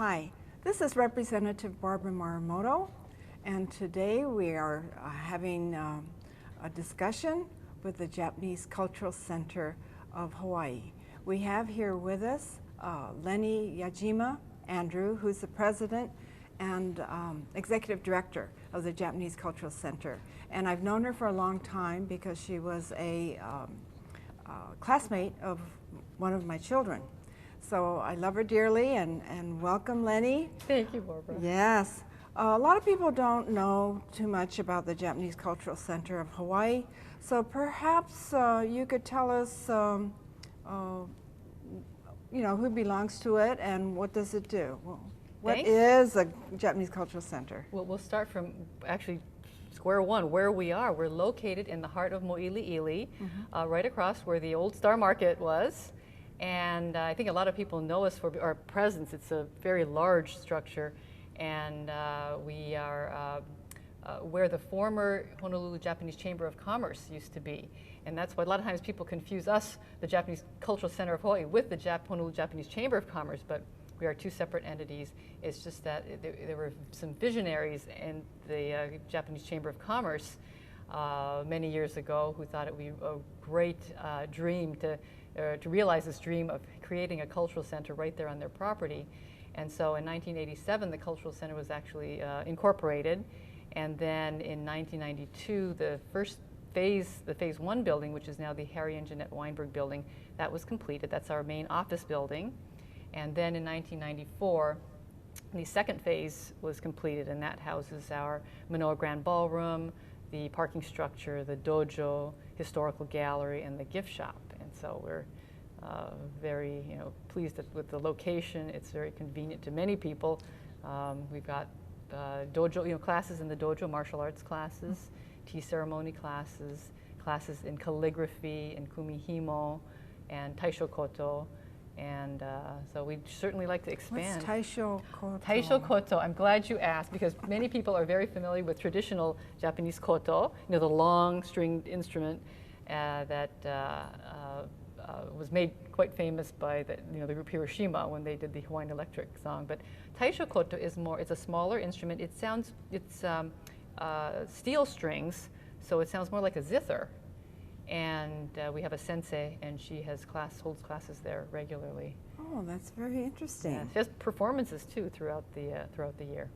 Hi, this is Representative Barbara Marumoto, and today we are having a discussion with the Japanese Cultural Center of Hawaii. We have here with us Lenny Yajima Andrew, who's the president and executive director of the Japanese Cultural Center. And I've known her for a long time because she was a classmate of one of my children. So I love her dearly, and welcome, Lenny. Thank you, Barbara. Yes. A lot of people don't know too much about the Japanese Cultural Center of Hawaii, so perhaps you could tell us who belongs to it and what does it do? What is a Japanese Cultural Center? Well, we'll start from actually square one, where we are. We're located in the heart of Mo'ili'ili, right across where the old Star Market was. And I think a lot of people know us for our presence. It's a very large structure, and we are where the former Honolulu Japanese Chamber of Commerce used to be. And that's why a lot of times people confuse us, the Japanese Cultural Center of Hawaii, with the Honolulu Japanese Chamber of Commerce, but we are two separate entities. It's just that there were some visionaries in the Japanese Chamber of Commerce many years ago who thought it would be a great dream to realize this dream of creating a cultural center right there on their property. And so in 1987, the Cultural Center was actually incorporated. And then in 1992, the first phase, the phase one building, which is now the Harry and Jeanette Weinberg building, that was completed. That's our main office building. And then in 1994, the second phase was completed, and that houses our Manoa Grand Ballroom, the parking structure, the dojo, historical gallery, and the gift shop. And so we're very pleased with the location. It's very convenient to many people. We've got dojo classes in the dojo, martial arts classes, tea ceremony classes, classes in calligraphy and kumihimo and taisho koto. And so we'd certainly like to expand. What's taisho koto? Taisho koto, I'm glad you asked, because many people are very familiar with traditional Japanese koto, the long stringed instrument that was made quite famous by the group Hiroshima when they did the Hawaiian Electric song. But taisho koto is it's a smaller instrument. It's steel strings, so it sounds more like a zither. And we have a sensei, and she holds classes there regularly. Oh, that's very interesting. Yeah, she has performances too throughout the year.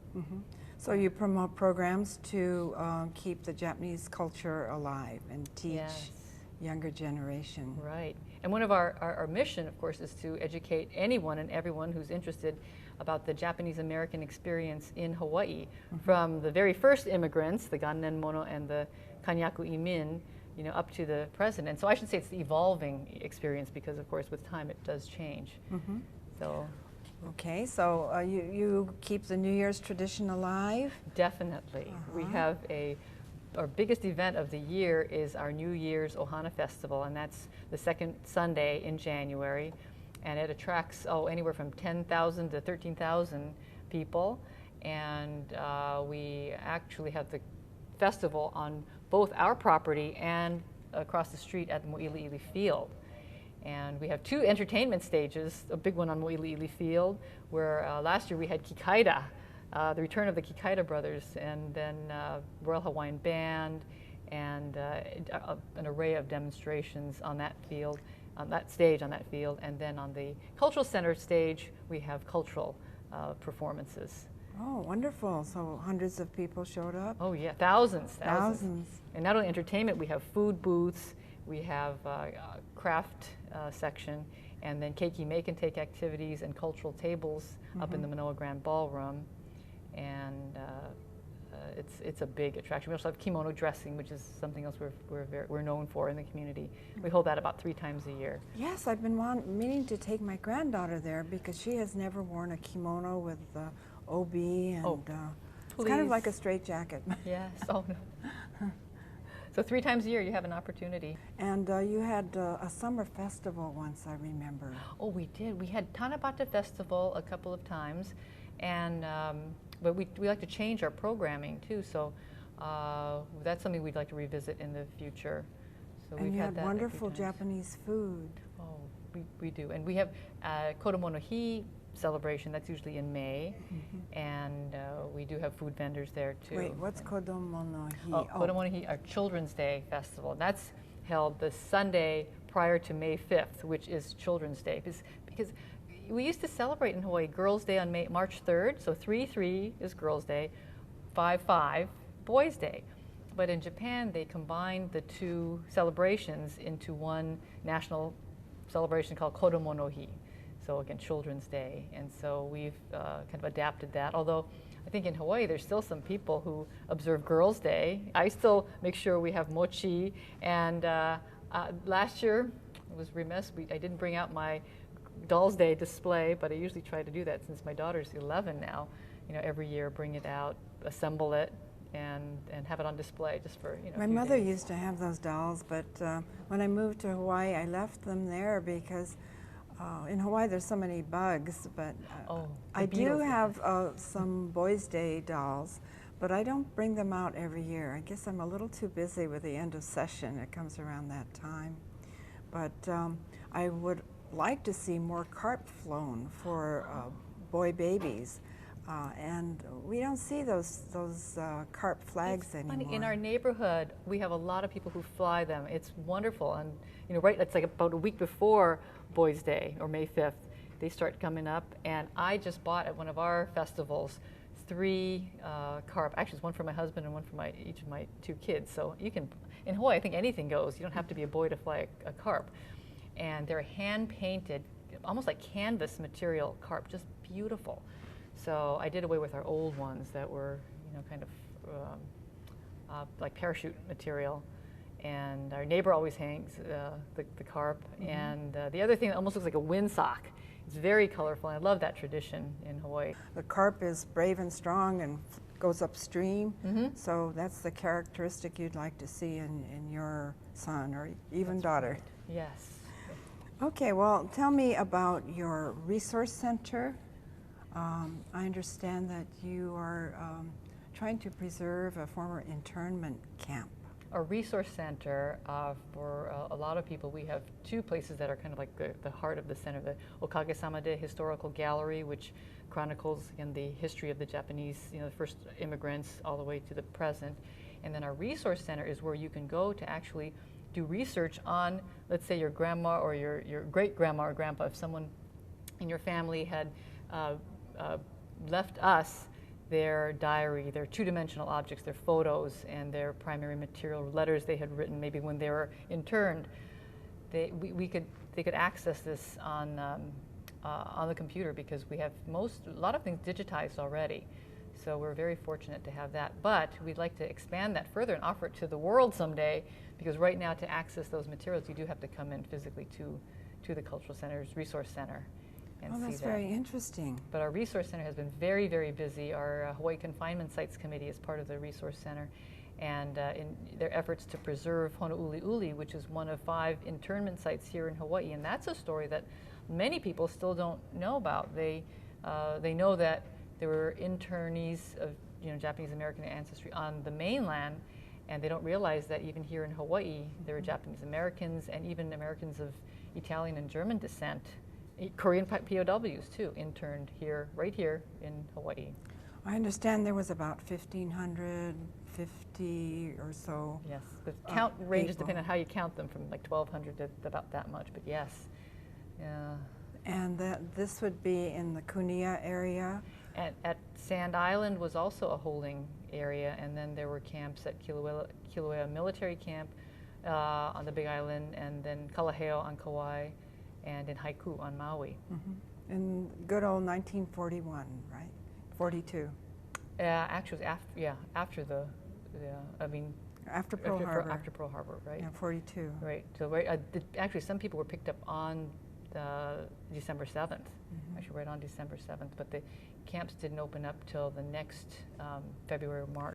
So you promote programs to keep the Japanese culture alive and teach younger generation. Right. And one of our mission, of course, is to educate anyone and everyone who's interested about the Japanese American experience in Hawaii, from the very first immigrants, the Gannen Mono and the Kanyaku Imin, up to the present. And so I should say it's the evolving experience, because of course with time it does change. So. Okay, so you keep the New Year's tradition alive? Definitely. We have our biggest event of the year is our New Year's Ohana Festival, and that's the second Sunday in January. And it attracts anywhere from 10,000 to 13,000 people. And we actually have the festival on both our property and across the street at the Mo'ili'ili Field. And we have two entertainment stages, a big one on Mo'ili'ili Field, where last year we had Kikaida, the return of the Kikaida brothers, and then Royal Hawaiian Band, and an array of demonstrations on that field, on that stage, and then on the Cultural Center stage, we have cultural performances. Oh, wonderful. So hundreds of people showed up? Oh, yeah, thousands. And not only entertainment, we have food booths, we have craft section, and then keiki make and take activities and cultural tables up in the Manoa Grand Ballroom. And it's a big attraction. We also have kimono dressing, which is something else we're known for in the community. We hold that about 3 times a year. Yes, I've been meaning to take my granddaughter there because she has never worn a kimono with obi, and it's kind of like a straitjacket. Yes. Oh no. So 3 times a year you have an opportunity. And you had a summer festival once, I remember. Oh, we did. We had Tanabata Festival a couple of times, and but we like to change our programming too. So that's something we'd like to revisit in the future. So and we've you had had wonderful Japanese food. Oh, we do. And we have Koto Monohi celebration. That's usually in May, and we do have food vendors there too. Wait, what's Kodomo no Hi? Oh, Kodomo no Hi, our Children's Day Festival. That's held the Sunday prior to May 5th, which is Children's Day. Because we used to celebrate in Hawaii Girls' Day on March 3rd, so 3/3 is Girls' Day, 5/5 Boys' Day. But in Japan, they combined the two celebrations into one national celebration called Kodomo no Hi. So again, Children's Day. And so we've kind of adapted that. Although I think in Hawaii, there's still some people who observe Girls' Day. I still make sure we have mochi. And last year, it was remiss, I didn't bring out my Doll's Day display, but I usually try to do that since my daughter's 11 now. You know, every year, bring it out, assemble it, and have it on display just for, you know, My mother used to have those dolls, but when I moved to Hawaii, I left them there because in Hawaii there's so many bugs, but I do have some Boys' Day dolls, but I don't bring them out every year. I guess I'm a little too busy with the end of session. It comes around that time. But I would like to see more carp flown for boy babies. And we don't see those carp flags anymore. Funny, in our neighborhood, we have a lot of people who fly them. It's wonderful, and you know, right? It's like about a week before Boys' Day or May 5th, they start coming up. And I just bought at one of our festivals 3 carp. Actually, it's one for my husband and one for each of my 2 kids. So you can, in Hawaii, I think anything goes. You don't have to be a boy to fly a carp. And they're hand painted, almost like canvas material carp, just beautiful. So I did away with our old ones that were, you know, kind of like parachute material. And our neighbor always hangs the carp. And the other thing that almost looks like a windsock. It's very colorful. I love that tradition in Hawaii. The carp is brave and strong and goes upstream. So that's the characteristic you'd like to see in your son or even daughter. Right. Yes. Okay, well, tell me about your resource center. I understand that you are trying to preserve a former internment camp. A resource center for a lot of people. We have 2 places that are kind of like the heart of the center. The Okage-sama De Historical Gallery, which chronicles, again, the history of the Japanese, you know, the first immigrants all the way to the present. And then our resource center is where you can go to actually do research on, let's say, your grandma or your great-grandma or grandpa. If someone in your family had left us their diary, their 2-dimensional objects, their photos, and their primary material, letters they had written maybe when they were interned, they could access this on the computer because we have a lot of things digitized already. So we're very fortunate to have that. But we'd like to expand that further and offer it to the world someday, because right now to access those materials, you do have to come in physically to the Cultural Center's Resource Center. Oh, that's very interesting. But our Resource Center has been very, very busy. Our Hawaii Confinement Sites Committee is part of the Resource Center. And in their efforts to preserve Honouliuli, which is one of 5 internment sites here in Hawaii. And that's a story that many people still don't know about. They know that there were internees of, you know, Japanese American ancestry on the mainland, and they don't realize that even here in Hawaii, there are Japanese Americans and even Americans of Italian and German descent, Korean POWs too, interned here, right here in Hawaii. I understand there was about 1,550 or so. Yes, the count ranges depending on how you count them, from like 1,200 to about that much, but yes. And this would be in the Kunia area? At Sand Island was also a holding area, and then there were camps at Kilauea Military Camp on the Big Island, and then Kalaheo on Kauai, and in Haiku on Maui. In good old 1941, right? 42. Actually, it was after after Pearl Harbor. After Pearl Harbor, right? Yeah, 42. Right. So actually, some people were picked up on December 7th. Actually, right on December 7th, but the camps didn't open up till the next February or March.